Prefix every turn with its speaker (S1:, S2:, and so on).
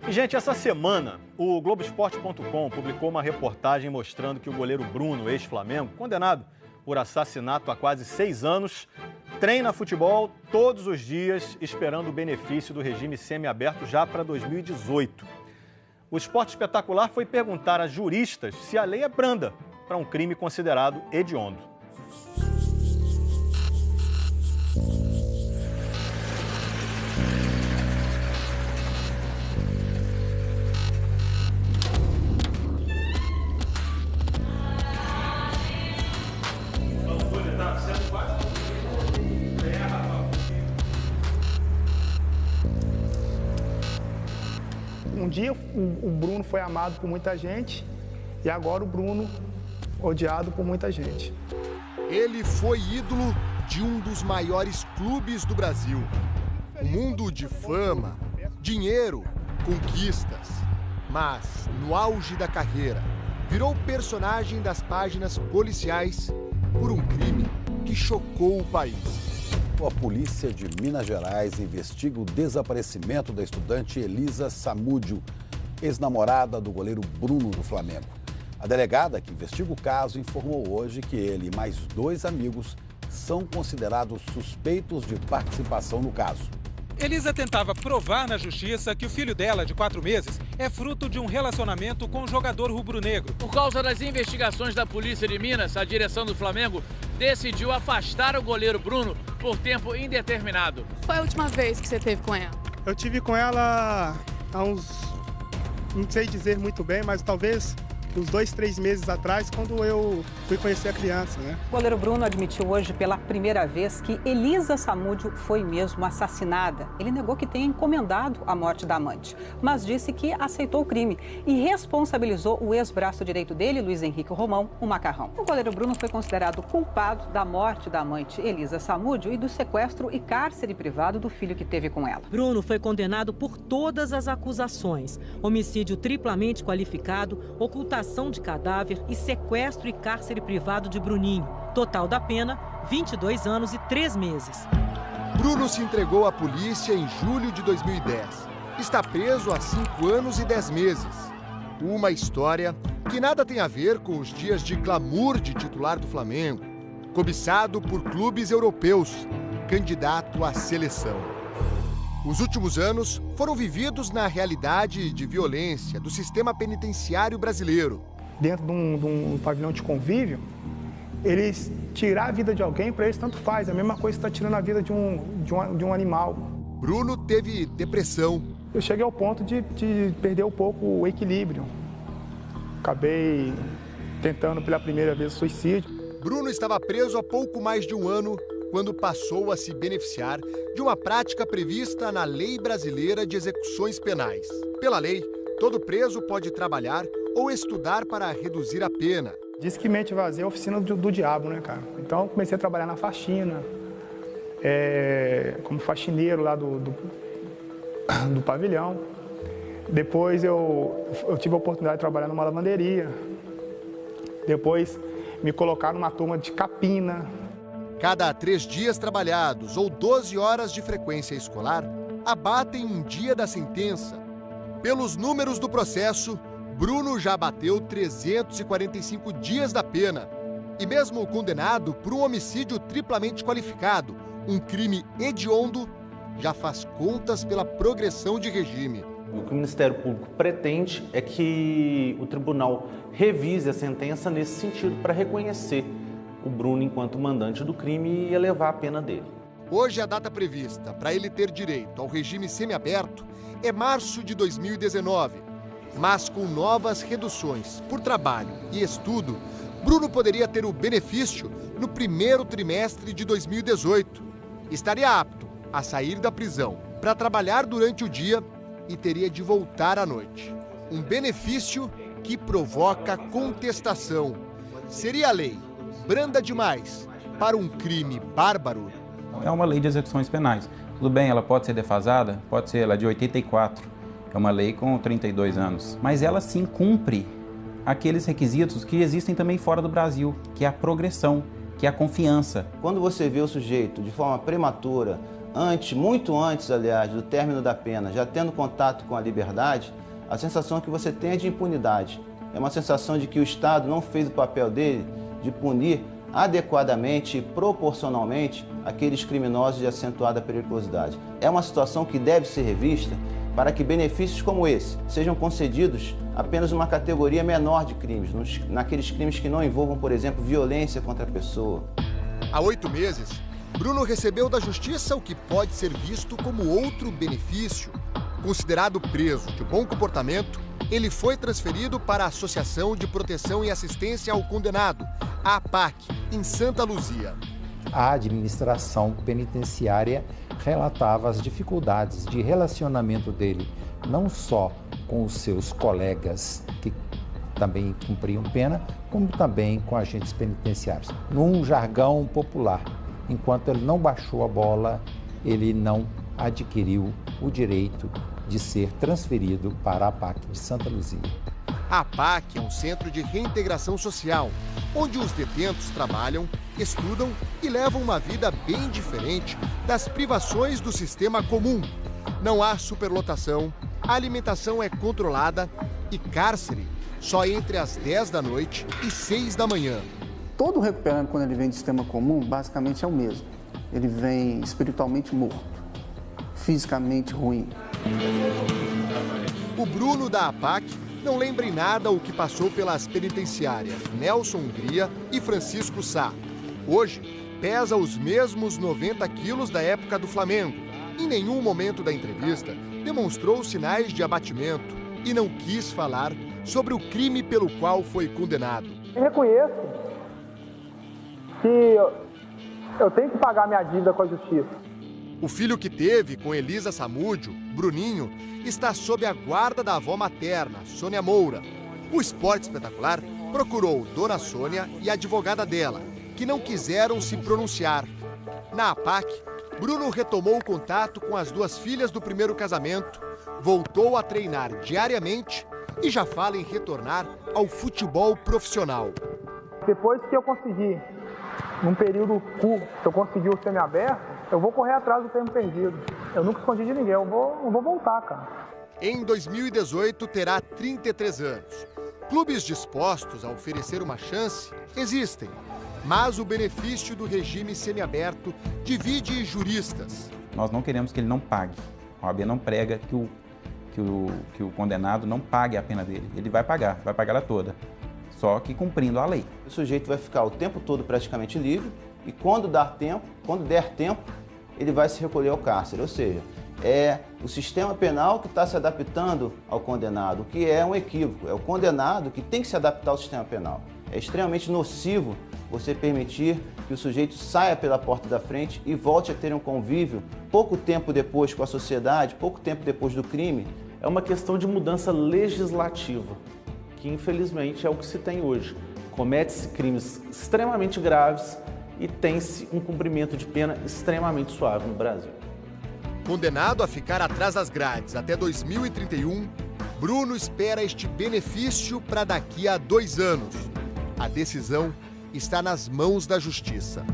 S1: E, gente, essa semana, o Globoesporte.com publicou uma reportagem mostrando que o goleiro Bruno, ex-Flamengo, condenado por assassinato há quase 6 anos, treina futebol todos os dias, esperando o benefício do regime semiaberto já para 2018. O Esporte Espetacular foi perguntar a juristas se a lei é branda para um crime considerado hediondo.
S2: Um dia o Bruno foi amado por muita gente e agora o Bruno odiado por muita gente.
S3: Ele foi ídolo de um dos maiores clubes do Brasil. Um mundo de fama, dinheiro, conquistas. Mas, no auge da carreira, virou personagem das páginas policiais por um crime que chocou o país.
S4: A polícia de Minas Gerais investiga o desaparecimento da estudante Elisa Samúdio, ex-namorada do goleiro Bruno do Flamengo. A delegada que investiga o caso informou hoje que ele e mais 2 amigos são considerados suspeitos de participação no caso.
S5: Elisa tentava provar na justiça que o filho dela, de 4 meses, é fruto de um relacionamento com o jogador rubro-negro.
S6: Por causa das investigações da Polícia de Minas, a direção do Flamengo decidiu afastar o goleiro Bruno por tempo indeterminado.
S7: Foi a última vez que você teve com ela?
S2: Eu tive com ela há uns, não sei dizer muito bem, mas talvez uns 2, 3 meses atrás, quando eu fui conhecer a criança, né?
S8: O goleiro Bruno admitiu hoje pela primeira vez que Elisa Samúdio foi mesmo assassinada. Ele negou que tenha encomendado a morte da amante, mas disse que aceitou o crime e responsabilizou o ex-braço direito dele, Luiz Henrique Romão, o Macarrão. O goleiro Bruno foi considerado culpado da morte da amante Elisa Samúdio e do sequestro e cárcere privado do filho que teve com ela.
S9: Bruno foi condenado por todas as acusações: homicídio triplamente qualificado, ocultação de cadáver e sequestro e cárcere privado de Bruninho. Total da pena, 22 anos e 3 meses.
S3: Bruno se entregou à polícia em julho de 2010. Está preso há 5 anos e 10 meses. Uma história que nada tem a ver com os dias de glamour de titular do Flamengo, cobiçado por clubes europeus, candidato à seleção. Os últimos anos foram vividos na realidade de violência do sistema penitenciário brasileiro.
S2: Dentro de um pavilhão de convívio, eles tirar a vida de alguém, para eles tanto faz. É a mesma coisa que está tirando a vida de um animal.
S3: Bruno teve depressão.
S2: Eu cheguei ao ponto de perder um pouco o equilíbrio. Acabei tentando pela primeira vez o suicídio.
S3: Bruno estava preso há pouco mais de um ano quando passou a se beneficiar de uma prática prevista na Lei Brasileira de Execuções Penais. Pela lei, todo preso pode trabalhar ou estudar para reduzir a pena.
S2: Diz que mente vazia é a oficina do diabo, né, cara? Então, eu comecei a trabalhar na faxina, como faxineiro lá do pavilhão. Depois, eu tive a oportunidade de trabalhar numa lavanderia. Depois, me colocaram numa turma de capina.
S3: Cada 3 dias trabalhados ou 12 horas de frequência escolar abatem um dia da sentença. Pelos números do processo, Bruno já bateu 345 dias da pena. E mesmo condenado por um homicídio triplamente qualificado, um crime hediondo, já faz contas pela progressão de regime.
S10: O que o Ministério Público pretende é que o tribunal revise a sentença nesse sentido para reconhecer o Bruno enquanto mandante do crime e elevar a pena dele.
S3: Hoje a data prevista para ele ter direito ao regime semiaberto é março de 2019. Mas com novas reduções por trabalho e estudo, Bruno poderia ter o benefício no primeiro trimestre de 2018. Estaria apto a sair da prisão para trabalhar durante o dia e teria de voltar à noite. Um benefício que provoca contestação. Seria a lei branda demais para um crime bárbaro?
S11: É uma lei de execuções penais. Tudo bem, ela pode ser defasada, pode ser, ela é de 84. É uma lei com 32 anos. Mas ela sim cumpre aqueles requisitos que existem também fora do Brasil, que é a progressão, que é a confiança.
S10: Quando você vê o sujeito de forma prematura
S12: muito antes, aliás, do término da pena, já tendo contato com a liberdade, a sensação que você tem é de impunidade. É uma sensação de que o Estado não fez o papel dele de punir adequadamente e proporcionalmente aqueles criminosos de acentuada periculosidade. É uma situação que deve ser revista para que benefícios como esse sejam concedidos apenas numa categoria menor de crimes, naqueles crimes que não envolvam, por exemplo, violência contra a pessoa.
S3: Há 8 meses, Bruno recebeu da Justiça o que pode ser visto como outro benefício. Considerado preso de bom comportamento, ele foi transferido para a Associação de Proteção e Assistência ao Condenado, a APAC, em Santa Luzia.
S13: A administração penitenciária relatava as dificuldades de relacionamento dele, não só com os seus colegas que também cumpriam pena, como também com agentes penitenciários. Num jargão popular, enquanto ele não baixou a bola, ele não adquiriu o direito de ser transferido para a APAC de Santa Luzia.
S3: A APAC é um centro de reintegração social, onde os detentos trabalham, estudam e levam uma vida bem diferente das privações do sistema comum. Não há superlotação, a alimentação é controlada e cárcere só entre as 10 da noite e 6 da manhã.
S14: Todo recuperando, quando ele vem do sistema comum, basicamente é o mesmo. Ele vem espiritualmente morto, fisicamente ruim.
S3: O Bruno da APAC não lembra em nada o que passou pelas penitenciárias Nelson Hungria e Francisco Sá. Hoje, pesa os mesmos 90 quilos da época do Flamengo. Em nenhum momento da entrevista, demonstrou sinais de abatimento e não quis falar sobre o crime pelo qual foi condenado.
S15: Eu reconheço que eu tenho que pagar minha dívida com a justiça.
S3: O filho que teve com Elisa Samúdio, Bruninho, está sob a guarda da avó materna, Sônia Moura. O Esporte Espetacular procurou Dona Sônia e a advogada dela, que não quiseram se pronunciar. Na APAC, Bruno retomou o contato com as 2 filhas do primeiro casamento, voltou a treinar diariamente e já fala em retornar ao futebol profissional.
S15: Depois que eu consegui, num período curto, eu consegui o semiaberto, eu vou correr atrás do tempo perdido. Eu nunca escondi de ninguém, eu vou voltar, cara.
S3: Em 2018, terá 33 anos. Clubes dispostos a oferecer uma chance existem, mas o benefício do regime semiaberto divide juristas.
S11: Nós não queremos que ele não pague. A OAB não prega que o condenado não pague a pena dele. Ele vai pagar ela toda, só que cumprindo a lei.
S12: O sujeito vai ficar o tempo todo praticamente livre e quando der tempo, ele vai se recolher ao cárcere. Ou seja, é o sistema penal que está se adaptando ao condenado, o que é um equívoco. É o condenado que tem que se adaptar ao sistema penal. É extremamente nocivo você permitir que o sujeito saia pela porta da frente e volte a ter um convívio pouco tempo depois com a sociedade, pouco tempo depois do crime.
S10: É uma questão de mudança legislativa, que infelizmente é o que se tem hoje. Comete-se crimes extremamente graves e tem-se um cumprimento de pena extremamente suave no Brasil.
S3: Condenado a ficar atrás das grades até 2031, Bruno espera este benefício para daqui a 2 anos. A decisão está nas mãos da Justiça.